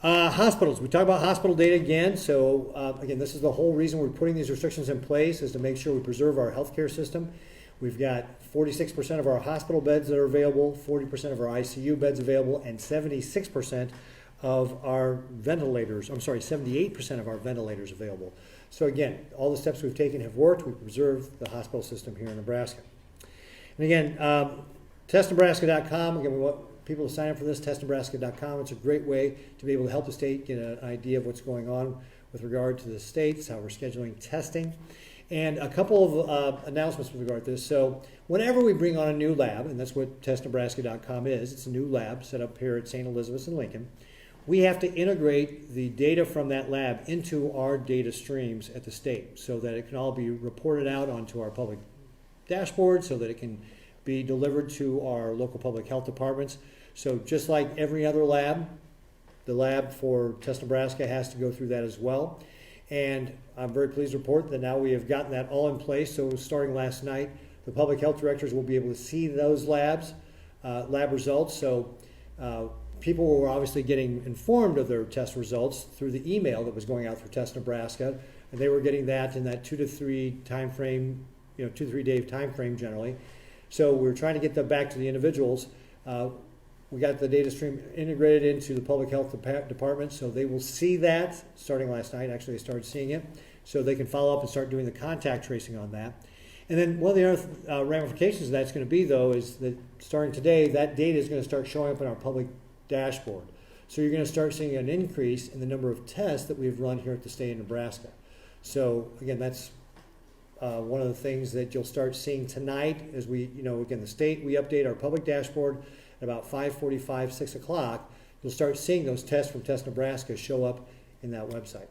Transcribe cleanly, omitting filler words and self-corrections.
Hospitals. We talk about hospital data again. So again, this is the whole reason we're putting these restrictions in place is to make sure we preserve our healthcare system. We've got 46% of our hospital beds that are available, 40% of our ICU beds available, and 76% of our ventilators. I'm sorry, 78% of our ventilators available. So again, all the steps we've taken have worked. We've preserved the hospital system here in Nebraska. And again, testnebraska.com. Again, we want people to sign up for this, testnebraska.com. It's a great way to be able to help the state get an idea of what's going on with regard to the states, how we're scheduling testing. And a couple of announcements with regard to this. So whenever we bring on a new lab, and that's what testnebraska.com is, it's a new lab set up here at St. Elizabeth's in Lincoln, we have to integrate the data from that lab into our data streams at the state so that it can all be reported out onto our public dashboard so that it can be delivered to our local public health departments. So just like every other lab, the lab for Test Nebraska has to go through that as well. And I'm very pleased to report that now we have gotten that all in place. So starting last night, the public health directors will be able to see those lab results. So people were obviously getting informed of their test results through the email that was going out through Test Nebraska, and they were getting that in that 2 to 3 time frame, 2 to 3 day time frame generally. So we're trying to get that back to the individuals. We got the data stream integrated into the public health department, so they will see that starting last night. Actually, they started seeing it, so they can follow up and start doing the contact tracing on that. And then one of the other ramifications of that's going to be, though, is that starting today, that data is going to start showing up in our public dashboard. So you're going to start seeing an increase in the number of tests that we've run here at the state of Nebraska. So again, that's one of the things that you'll start seeing tonight as we, again, the state, we update our public dashboard at about 5:45, 6 o'clock. You'll start seeing those tests from Test Nebraska show up in that website.